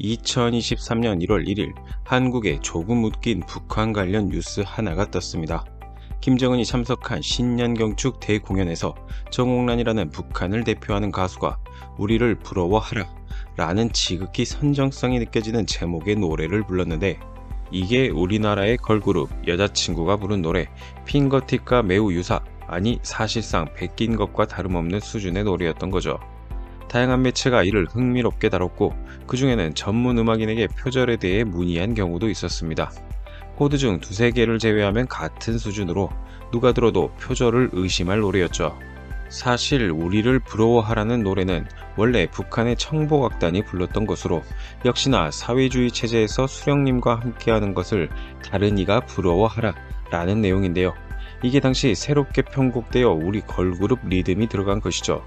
2023년 1월 1일 한국에 조금 웃긴 북한 관련 뉴스 하나가 떴습니다. 김정은이 참석한 신년경축 대공연에서 정옥란이라는 북한을 대표하는 가수가 우리를 부러워하라 라는 지극히 선정성이 느껴지는 제목의 노래를 불렀는데, 이게 우리나라의 걸그룹 여자친구가 부른 노래 핑거팁과 매우 유사, 아니 사실상 베낀 것과 다름없는 수준의 노래였던 거죠. 다양한 매체가 이를 흥미롭게 다뤘고, 그 중에는 전문 음악인에게 표절에 대해 문의한 경우도 있었습니다. 코드 중 두세 개를 제외하면 같은 수준으로 누가 들어도 표절을 의심할 노래였죠. 사실 우리를 부러워하라는 노래는 원래 북한의 청복악단이 불렀던 것으로, 역시나 사회주의 체제에서 수령님과 함께하는 것을 다른 이가 부러워하라 라는 내용인데요. 이게 당시 새롭게 편곡되어 우리 걸그룹 리듬이 들어간 것이죠.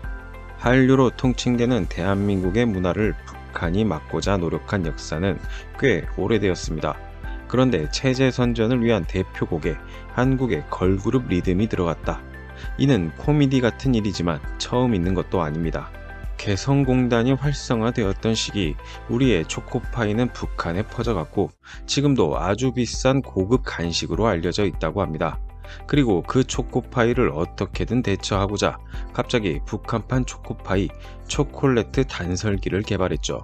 한류로 통칭되는 대한민국의 문화를 북한이 막고자 노력한 역사는 꽤 오래되었습니다. 그런데 체제 선전을 위한 대표곡에 한국의 걸그룹 리듬이 들어갔다. 이는 코미디 같은 일이지만 처음 있는 것도 아닙니다. 개성공단이 활성화되었던 시기, 우리의 초코파이는 북한에 퍼져갔고 지금도 아주 비싼 고급 간식으로 알려져 있다고 합니다. 그리고 그 초코파이를 어떻게든 대처하고자 갑자기 북한판 초코파이, 초콜레트 단설기를 개발했죠.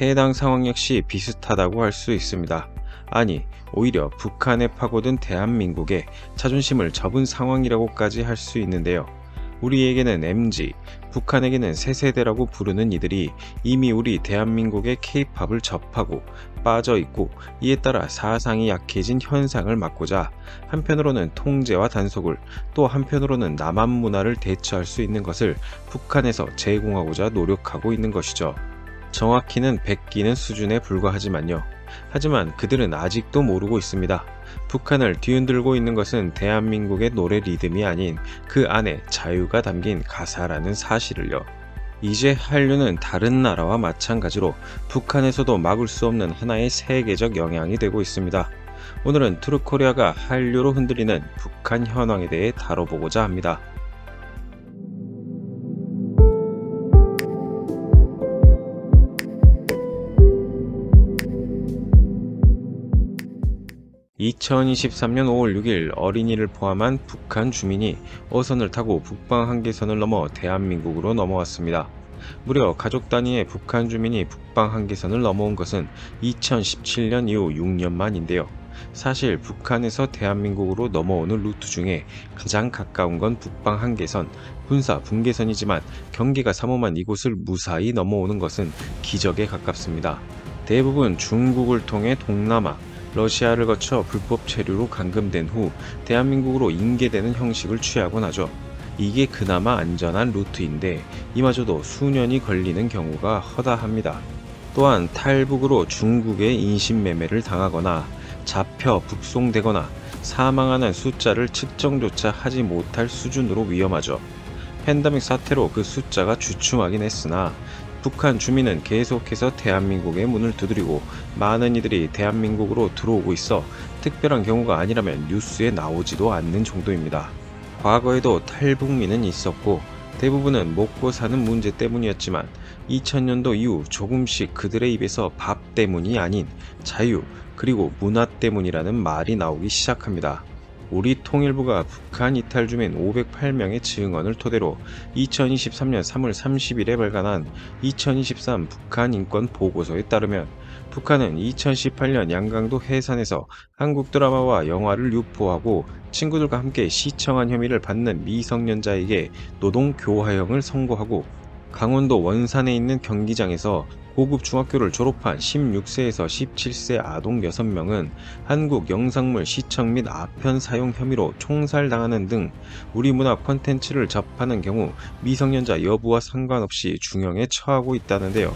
해당 상황 역시 비슷하다고 할 수 있습니다. 아니, 오히려 북한에 파고든 대한민국의 자존심을 접은 상황이라고까지 할 수 있는데요. 우리에게는 MZ, 북한에게는 새세대라고 부르는 이들이 이미 우리 대한민국의 K-팝을 접하고 빠져있고, 이에 따라 사상이 약해진 현상을 막고자 한편으로는 통제와 단속을, 또 한편으로는 남한 문화를 대처할 수 있는 것을 북한에서 제공하고자 노력하고 있는 것이죠. 정확히는 베끼는 수준에 불과하지만요. 하지만 그들은 아직도 모르고 있습니다. 북한을 뒤흔들고 있는 것은 대한민국의 노래 리듬이 아닌 그 안에 자유가 담긴 가사라는 사실을요. 이제 한류는 다른 나라와 마찬가지로 북한에서도 막을 수 없는 하나의 세계적 영향이 되고 있습니다. 오늘은 트루코리아가 한류로 흔들리는 북한 현황에 대해 다뤄보고자 합니다. 2023년 5월 6일 어린이를 포함한 북한 주민이 어선을 타고 북방 한계선을 넘어 대한민국으로 넘어왔습니다. 무려 가족 단위의 북한 주민이 북방 한계선을 넘어온 것은 2017년 이후 6년 만인데요. 사실 북한에서 대한민국으로 넘어오는 루트 중에 가장 가까운 건 북방 한계선, 군사 분계선이지만 경계가 삼엄한 이곳을 무사히 넘어오는 것은 기적에 가깝습니다. 대부분 중국을 통해 동남아, 러시아를 거쳐 불법 체류로 감금된 후 대한민국으로 인계되는 형식을 취하곤 하죠. 이게 그나마 안전한 루트인데 이마저도 수년이 걸리는 경우가 허다합니다. 또한 탈북으로 중국에 인신매매를 당하거나 잡혀 북송되거나 사망하는 숫자를 측정조차 하지 못할 수준으로 위험하죠. 팬데믹 사태로 그 숫자가 주춤하긴 했으나 북한 주민은 계속해서 대한민국의 문을 두드리고 많은 이들이 대한민국으로 들어오고 있어 특별한 경우가 아니라면 뉴스에 나오지도 않는 정도입니다. 과거에도 탈북민은 있었고 대부분은 먹고 사는 문제 때문이었지만 2000년도 이후 조금씩 그들의 입에서 밥 때문이 아닌 자유, 그리고 문화 때문이라는 말이 나오기 시작합니다. 우리 통일부가 북한 이탈 주민 508명의 증언을 토대로 2023년 3월 30일에 발간한 2023 북한 인권 보고서에 따르면, 북한은 2018년 양강도 해산에서 한국 드라마와 영화를 유포하고 친구들과 함께 시청한 혐의를 받는 미성년자에게 노동 교화형을 선고하고, 강원도 원산에 있는 경기장에서 고급 중학교를 졸업한 16세에서 17세 아동 6명은 한국 영상물 시청 및 아편 사용 혐의로 총살당하는 등 우리 문화 콘텐츠를 접하는 경우 미성년자 여부와 상관없이 중형에 처하고 있다는데요.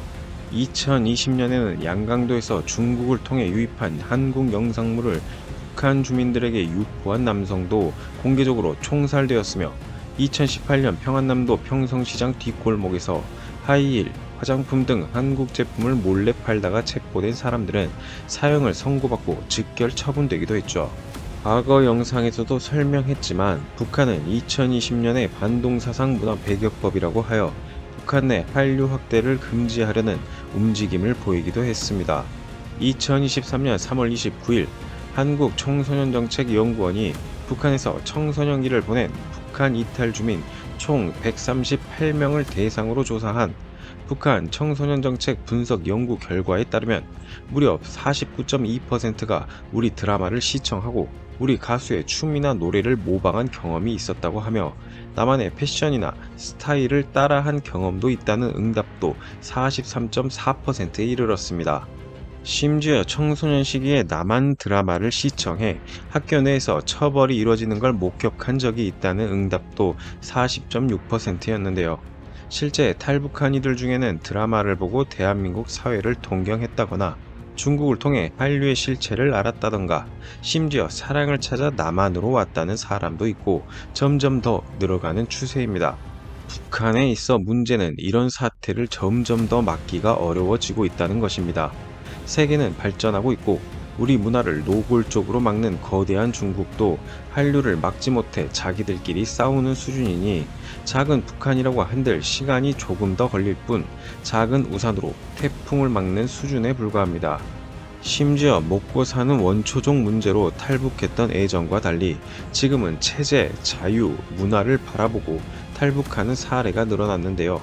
2020년에는 양강도에서 중국을 통해 유입한 한국 영상물을 북한 주민들에게 유포한 남성도 공개적으로 총살되었으며, 2018년 평안남도 평성시장 뒷골목에서 하이힐, 화장품 등 한국 제품을 몰래 팔다가 체포된 사람들은 사형을 선고받고 즉결 처분되기도 했죠. 과거 영상에서도 설명했지만 북한은 2020년에 반동사상 문화 배격법이라고 하여 북한 내 한류 확대를 금지하려는 움직임을 보이기도 했습니다. 2023년 3월 29일 한국청소년정책연구원이 북한에서 청소년기를 보낸 북한 이탈 주민 총 138명을 대상으로 조사한 북한 청소년정책 분석 연구 결과에 따르면 무려 49.2%가 우리 드라마를 시청하고 우리 가수의 춤이나 노래를 모방한 경험이 있었다고 하며 나만의 패션이나 스타일을 따라한 경험도 있다는 응답도 43.4%에 이르렀습니다. 심지어 청소년 시기에 남한 드라마를 시청해 학교 내에서 처벌이 이루어지는 걸 목격한 적이 있다는 응답도 40.6%였는데요. 실제 탈북한 이들 중에는 드라마를 보고 대한민국 사회를 동경했다거나 중국을 통해 한류의 실체를 알았다던가 심지어 사랑을 찾아 남한으로 왔다는 사람도 있고 점점 더 늘어가는 추세입니다. 북한에 있어 문제는 이런 사태를 점점 더 막기가 어려워지고 있다는 것입니다. 세계는 발전하고 있고 우리 문화를 노골적으로 막는 거대한 중국도 한류를 막지 못해 자기들끼리 싸우는 수준이니 작은 북한이라고 한들 시간이 조금 더 걸릴 뿐 작은 우산으로 태풍을 막는 수준에 불과합니다. 심지어 먹고 사는 원초적 문제로 탈북했던 예전과 달리 지금은 체제, 자유, 문화를 바라보고 탈북하는 사례가 늘어났는데요.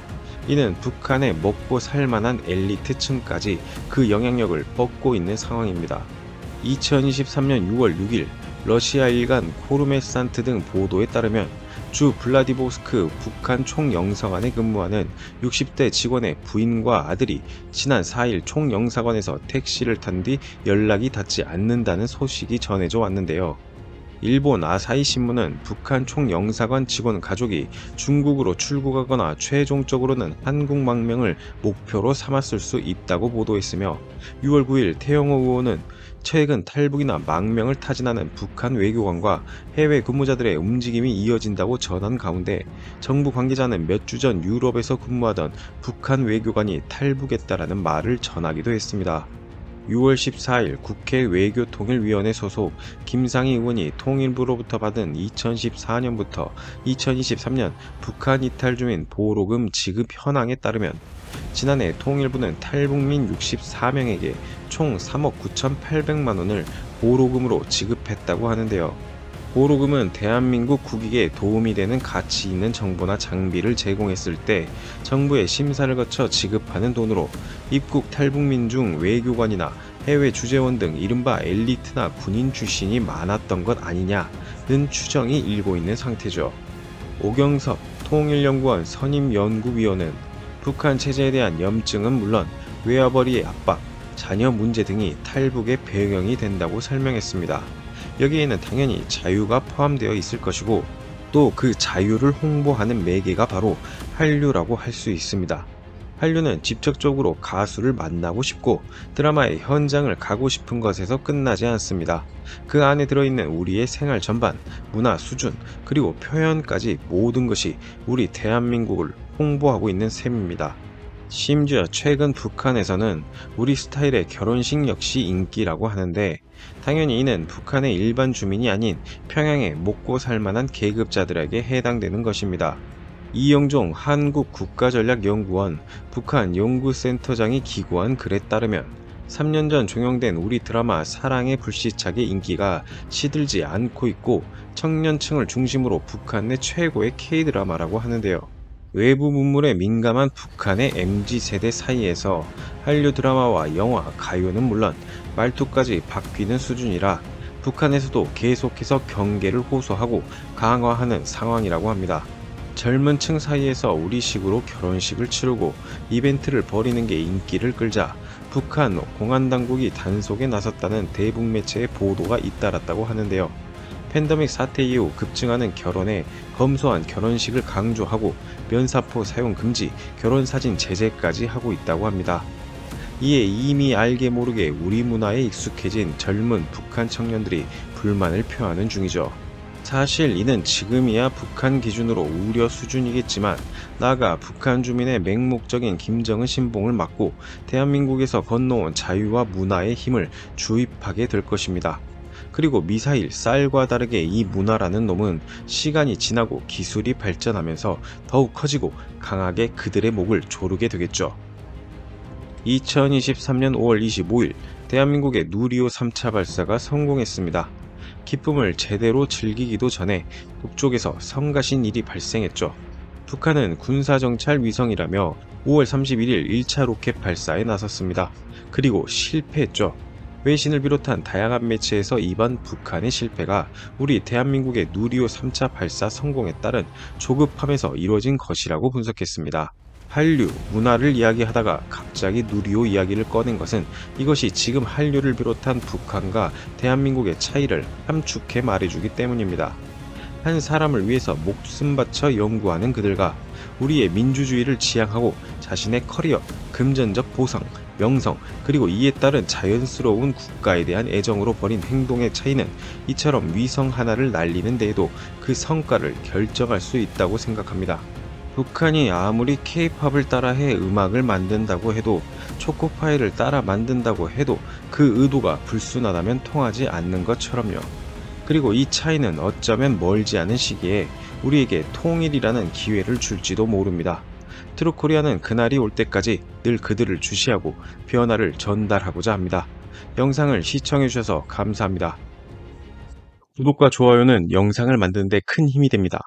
이는 북한의 먹고 살만한 엘리트층까지 그 영향력을 뻗고 있는 상황입니다. 2023년 6월 6일 러시아 일간 코르메산트 등 보도에 따르면 주 블라디보스크 북한 총영사관에 근무하는 60대 직원의 부인과 아들이 지난 4일 총영사관에서 택시를 탄 뒤 연락이 닿지 않는다는 소식이 전해져 왔는데요. 일본 아사히 신문은 북한 총영사관 직원 가족이 중국으로 출국하거나 최종적으로는 한국 망명을 목표로 삼았을 수 있다고 보도했으며 6월 9일 태영호 의원은 최근 탈북이나 망명을 타진하는 북한 외교관과 해외 근무자들의 움직임이 이어진다고 전한 가운데 정부 관계자는 몇 주 전 유럽에서 근무하던 북한 외교관이 탈북했다라는 말을 전하기도 했습니다. 6월 14일 국회 외교통일위원회 소속 김상희 의원이 통일부로부터 받은 2014년부터 2023년 북한 이탈 주민 보호로금 지급 현황에 따르면 지난해 통일부는 탈북민 64명에게 총 3억 9,800만 원을 보호로금으로 지급했다고 하는데요. 보호로금은 대한민국 국익에 도움이 되는 가치 있는 정보나 장비를 제공했을 때 정부의 심사를 거쳐 지급하는 돈으로 입국 탈북민 중 외교관이나 해외 주재원 등 이른바 엘리트나 군인 출신이 많았던 것 아니냐는 추정이 일고 있는 상태죠. 오경섭 통일연구원 선임연구위원은 북한 체제에 대한 염증은 물론 외화벌이의 압박, 자녀 문제 등이 탈북의 배경이 된다고 설명했습니다. 여기에는 당연히 자유가 포함되어 있을 것이고 또 그 자유를 홍보하는 매개가 바로 한류라고 할 수 있습니다. 한류는 직접적으로 가수를 만나고 싶고 드라마의 현장을 가고 싶은 것에서 끝나지 않습니다. 그 안에 들어있는 우리의 생활 전반, 문화 수준, 그리고 표현까지 모든 것이 우리 대한민국을 홍보하고 있는 셈입니다. 심지어 최근 북한에서는 우리 스타일의 결혼식 역시 인기라고 하는데 당연히 이는 북한의 일반 주민이 아닌 평양에 먹고 살만한 계급자들에게 해당되는 것입니다. 이영종 한국국가전략연구원 북한 연구센터장이 기고한 글에 따르면 3년 전 종영된 우리 드라마 사랑의 불시착의 인기가 시들지 않고 있고 청년층을 중심으로 북한 내 최고의 K드라마라고 하는데요. 외부 문물에 민감한 북한의 MZ세대 사이에서 한류 드라마와 영화, 가요는 물론 말투까지 바뀌는 수준이라 북한에서도 계속해서 경계를 호소하고 강화하는 상황이라고 합니다. 젊은 층 사이에서 우리식으로 결혼식을 치르고 이벤트를 벌이는 게 인기를 끌자 북한 공안당국이 단속에 나섰다는 대북 매체의 보도가 잇따랐다고 하는데요. 팬데믹 사태 이후 급증하는 결혼에 검소한 결혼식을 강조하고 면사포 사용 금지, 결혼사진 제재까지 하고 있다고 합니다. 이에 이미 알게 모르게 우리 문화에 익숙해진 젊은 북한 청년들이 불만을 표하는 중이죠. 사실 이는 지금이야 북한 기준으로 우려 수준이겠지만 나아가 북한 주민의 맹목적인 김정은 신봉을 막고 대한민국에서 건너온 자유와 문화의 힘을 주입하게 될 것입니다. 그리고 미사일 쌀과 다르게 이 문화라는 놈은 시간이 지나고 기술이 발전하면서 더욱 커지고 강하게 그들의 목을 조르게 되겠죠. 2023년 5월 25일 대한민국의 누리호 3차 발사가 성공했습니다. 기쁨을 제대로 즐기기도 전에 북쪽에서 성가신 일이 발생했죠. 북한은 군사정찰 위성이라며 5월 31일 1차 로켓 발사에 나섰습니다. 그리고 실패했죠. 외신을 비롯한 다양한 매체에서 이번 북한의 실패가 우리 대한민국의 누리호 3차 발사 성공에 따른 조급함에서 이루어진 것이라고 분석했습니다. 한류, 문화를 이야기하다가 갑자기 누리호 이야기를 꺼낸 것은 이것이 지금 한류를 비롯한 북한과 대한민국의 차이를 함축해 말해주기 때문입니다. 한 사람을 위해서 목숨 바쳐 연구하는 그들과 우리의 민주주의를 지향하고 자신의 커리어, 금전적 보상, 명성, 그리고 이에 따른 자연스러운 국가에 대한 애정으로 벌인 행동의 차이는 이처럼 위성 하나를 날리는 데에도 그 성과를 결정할 수 있다고 생각합니다. 북한이 아무리 K-팝을 따라해 음악을 만든다고 해도, 초코파이를 따라 만든다고 해도 그 의도가 불순하다면 통하지 않는 것처럼요. 그리고 이 차이는 어쩌면 멀지 않은 시기에 우리에게 통일이라는 기회를 줄지도 모릅니다. 트루코리아는 그날이 올 때까지 늘 그들을 주시하고 변화를 전달하고자 합니다. 영상을 시청해주셔서 감사합니다. 구독과 좋아요는 영상을 만드는 데 큰 힘이 됩니다.